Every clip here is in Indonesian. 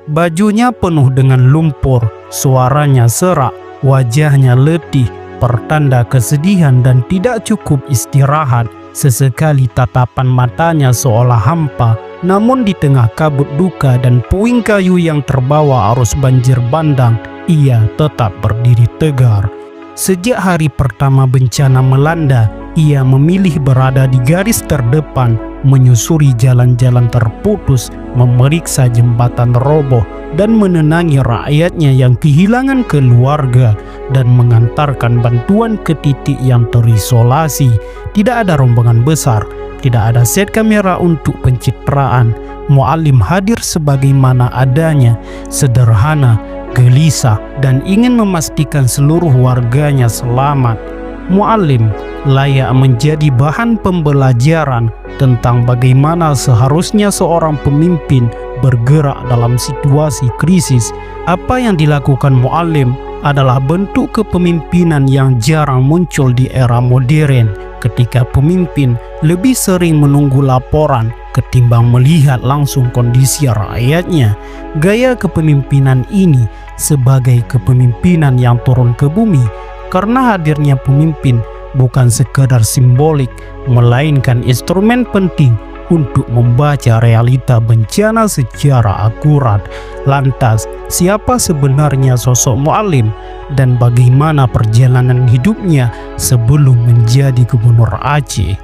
Bajunya penuh dengan lumpur, suaranya serak, wajahnya letih, pertanda kesedihan dan tidak cukup istirahat. Sesekali tatapan matanya seolah hampa, namun di tengah kabut duka dan puing kayu yang terbawa arus banjir bandang, ia tetap berdiri tegar. Sejak hari pertama bencana melanda, ia memilih berada di garis terdepan, menyusuri jalan-jalan terputus, memeriksa jembatan roboh, dan menenangi rakyatnya yang kehilangan keluarga, dan mengantarkan bantuan ke titik yang terisolasi. Tidak ada rombongan besar, tidak ada set kamera untuk pencitraan. Muallim hadir sebagaimana adanya, sederhana, gelisah, dan ingin memastikan seluruh warganya selamat. Muallim layak menjadi bahan pembelajaran tentang bagaimana seharusnya seorang pemimpin bergerak dalam situasi krisis. Apa yang dilakukan Muallim adalah bentuk kepemimpinan yang jarang muncul di era modern, ketika pemimpin lebih sering menunggu laporan ketimbang melihat langsung kondisi rakyatnya. Gaya kepemimpinan ini sebagai kepemimpinan yang turun ke bumi, karena hadirnya pemimpin bukan sekadar simbolik, melainkan instrumen penting untuk membaca realita bencana secara akurat. Lantas, siapa sebenarnya sosok Muallim dan bagaimana perjalanan hidupnya sebelum menjadi gubernur Aceh?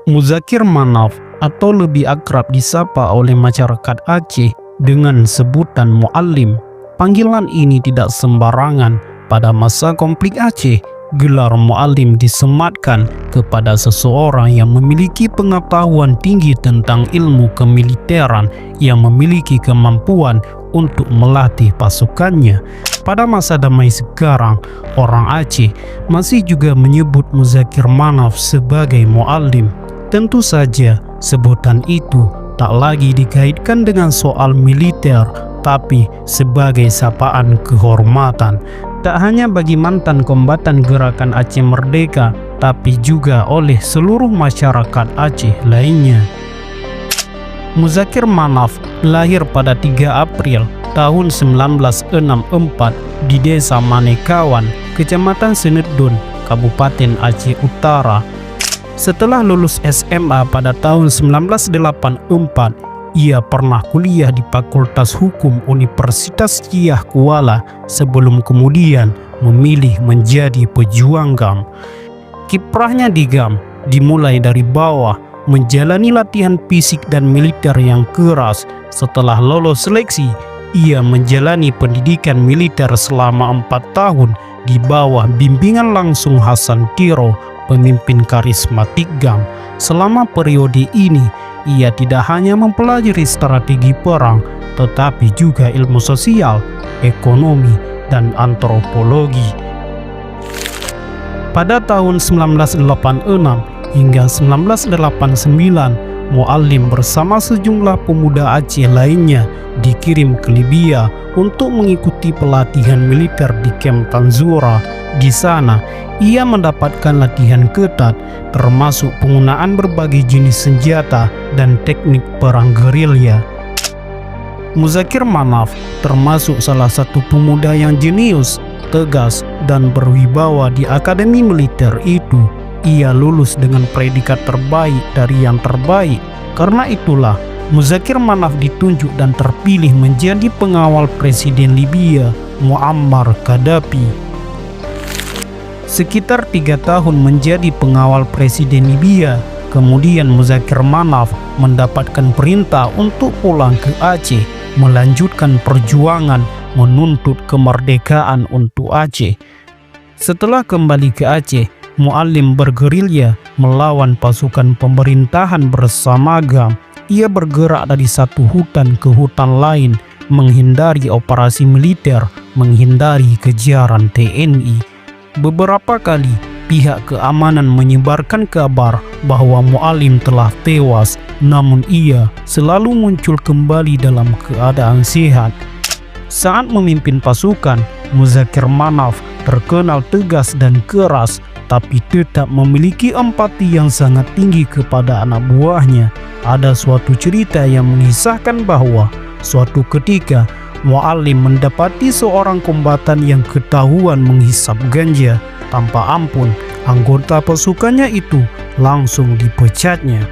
Muzakir Manaf, atau lebih akrab disapa oleh masyarakat Aceh dengan sebutan Muallim. Panggilan ini tidak sembarangan. Pada masa konflik Aceh, gelar Muallim disematkan kepada seseorang yang memiliki pengetahuan tinggi tentang ilmu kemiliteran, yang memiliki kemampuan untuk melatih pasukannya. Pada masa damai sekarang, orang Aceh masih juga menyebut Muzakir Manaf sebagai Muallim. Tentu saja, sebutan itu tak lagi dikaitkan dengan soal militer, tapi sebagai sapaan kehormatan. Tak hanya bagi mantan kombatan gerakan Aceh Merdeka, tapi juga oleh seluruh masyarakat Aceh lainnya. Muzakir Manaf lahir pada 3 April tahun 1964 di Desa Manekawan, Kecamatan Senedun, Kabupaten Aceh Utara. Setelah lulus SMA pada tahun 1984, ia pernah kuliah di Fakultas Hukum Universitas Chiah Kuala sebelum kemudian memilih menjadi pejuang GAM. Kiprahnya di GAM dimulai dari bawah, menjalani latihan fisik dan militer yang keras. Setelah lolos seleksi, ia menjalani pendidikan militer selama 4 tahun di bawah bimbingan langsung Hasan Tiro, pemimpin karismatik GAM. Selama periode ini, ia tidak hanya mempelajari strategi perang, tetapi juga ilmu sosial, ekonomi, dan antropologi. Pada tahun 1986 hingga 1989, Muallim bersama sejumlah pemuda Aceh lainnya dikirim ke Libya untuk mengikuti pelatihan militer di kamp Tanzura. Di sana, ia mendapatkan latihan ketat, termasuk penggunaan berbagai jenis senjata dan teknik perang gerilya. Muzakir Manaf termasuk salah satu pemuda yang jenius, tegas, dan berwibawa di akademi militer itu. Ia lulus dengan predikat terbaik dari yang terbaik. Karena itulah, Muzakir Manaf ditunjuk dan terpilih menjadi pengawal Presiden Libya, Muammar Gaddafi. Sekitar 3 tahun menjadi pengawal Presiden Libya, kemudian Muzakir Manaf mendapatkan perintah untuk pulang ke Aceh, melanjutkan perjuangan menuntut kemerdekaan untuk Aceh. Setelah kembali ke Aceh, Muallim bergerilya melawan pasukan pemerintahan bersama GAM. Ia bergerak dari satu hutan ke hutan lain, menghindari operasi militer, menghindari kejaran TNI. Beberapa kali pihak keamanan menyebarkan kabar bahwa Muallim telah tewas, namun ia selalu muncul kembali dalam keadaan sehat. Saat memimpin pasukan, Muzakir Manaf terkenal tegas dan keras, tetapi tetap memiliki empati yang sangat tinggi kepada anak buahnya. Ada suatu cerita yang mengisahkan bahwa suatu ketika Muallim mendapati seorang kombatan yang ketahuan menghisap ganja tanpa ampun. Anggota pasukannya itu langsung dipecatnya.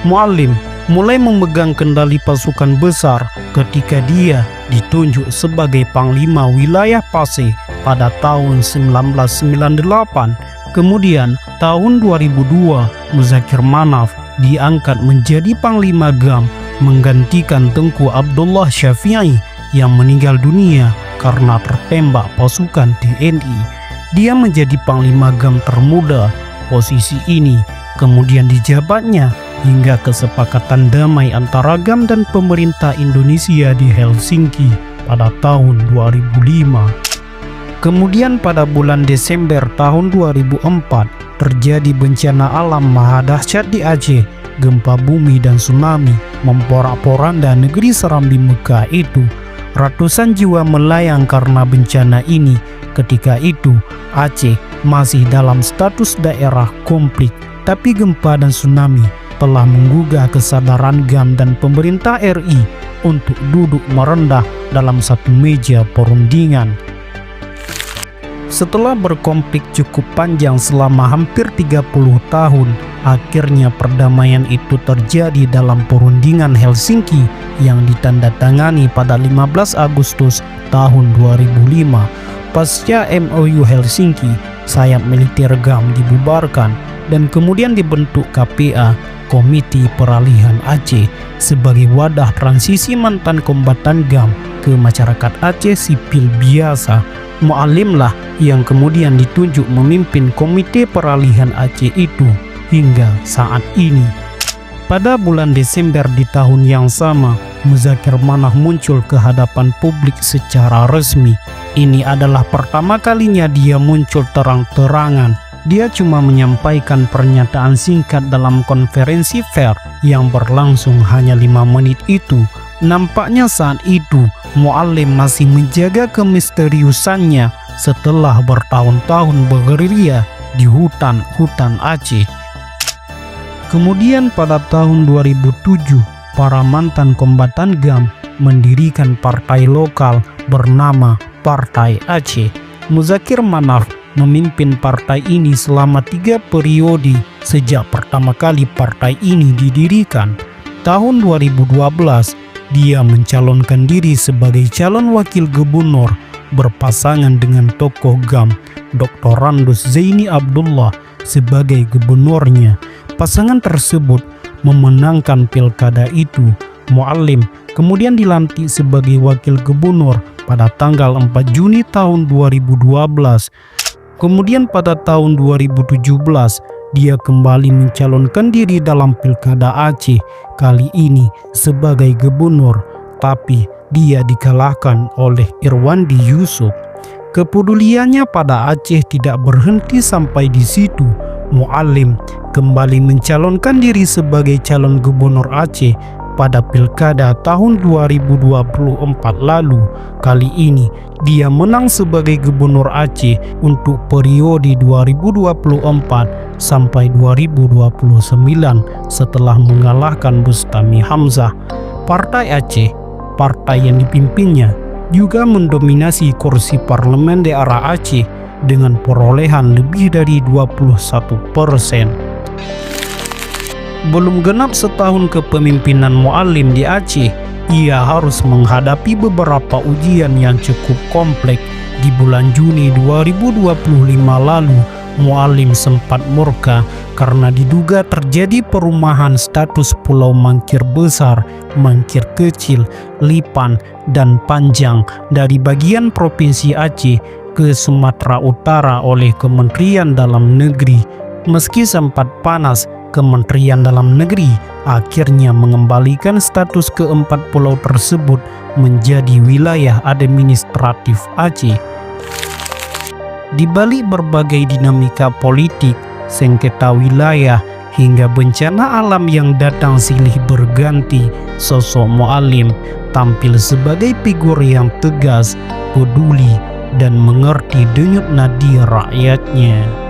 Muallim mulai memegang kendali pasukan besar ketika dia ditunjuk sebagai Panglima Wilayah Paseh pada tahun 1998. Kemudian tahun 2002 Muzakir Manaf diangkat menjadi Panglima GAM menggantikan Tengku Abdullah Syafi'i yang meninggal dunia karena tertembak pasukan TNI. Dia menjadi Panglima GAM termuda. Posisi ini kemudian dijabatnya hingga kesepakatan damai antara GAM dan pemerintah Indonesia di Helsinki pada tahun 2005. Kemudian pada bulan Desember tahun 2004 terjadi bencana alam maha dahsyat di Aceh. Gempa bumi dan tsunami memporak-poranda negeri Serambi Mekah itu. Ratusan jiwa melayang karena bencana ini. Ketika itu Aceh masih dalam status daerah konflik, tapi gempa dan tsunami telah menggugah kesadaran GAM dan pemerintah RI untuk duduk merendah dalam satu meja perundingan. Setelah berkonflik cukup panjang selama hampir 30 tahun, akhirnya perdamaian itu terjadi dalam perundingan Helsinki yang ditandatangani pada 15 Agustus tahun 2005. Pasca MOU Helsinki, sayap militer GAM dibubarkan dan kemudian dibentuk KPA, Komite Peralihan Aceh, sebagai wadah transisi mantan kombatan GAM ke masyarakat Aceh sipil biasa. Muallim lah yang kemudian ditunjuk memimpin Komite Peralihan Aceh itu hingga saat ini. Pada bulan Desember di tahun yang sama, Muzakir Manaf muncul ke hadapan publik secara resmi. Ini adalah pertama kalinya dia muncul terang-terangan. Dia cuma menyampaikan pernyataan singkat dalam konferensi pers yang berlangsung hanya 5 menit itu. Nampaknya saat itu Muallim masih menjaga kemisteriusannya setelah bertahun-tahun bergerilya di hutan-hutan Aceh. Kemudian pada tahun 2007, para mantan kombatan GAM mendirikan partai lokal bernama Partai Aceh. Muzakir Manaf memimpin partai ini selama 3 periode sejak pertama kali partai ini didirikan. Tahun 2012, dia mencalonkan diri sebagai calon wakil gubernur berpasangan dengan tokoh GAM, Dr. Randus Zaini Abdullah sebagai gubernurnya. Pasangan tersebut memenangkan pilkada itu. Muallim kemudian dilantik sebagai wakil gubernur pada tanggal 4 Juni tahun 2012. Kemudian pada tahun 2017, dia kembali mencalonkan diri dalam pilkada Aceh, kali ini sebagai gubernur, tapi dia dikalahkan oleh Irwandi Yusuf. Kepeduliannya pada Aceh tidak berhenti sampai di situ. Muallim kembali mencalonkan diri sebagai calon gubernur Aceh pada pilkada tahun 2024 lalu. Kali ini dia menang sebagai gubernur Aceh untuk periode 2024 sampai 2029 setelah mengalahkan Bustami Hamzah. Partai Aceh, partai yang dipimpinnya, juga mendominasi kursi parlemen daerah Aceh dengan perolehan lebih dari 21%. Belum genap setahun kepemimpinan Muallim di Aceh, ia harus menghadapi beberapa ujian yang cukup kompleks. Di bulan Juni 2025 lalu, Muallim sempat murka karena diduga terjadi perumahan status Pulau Mangkir Besar, Mangkir Kecil, Lipan, dan Panjang dari bagian Provinsi Aceh ke Sumatera Utara oleh Kementerian Dalam Negeri. Meski sempat panas, Kementerian Dalam Negeri akhirnya mengembalikan status keempat pulau tersebut menjadi wilayah administratif Aceh. Di balik berbagai dinamika politik, sengketa wilayah, hingga bencana alam yang datang silih berganti, sosok Muallim tampil sebagai figur yang tegas, peduli, dan mengerti denyut nadi rakyatnya.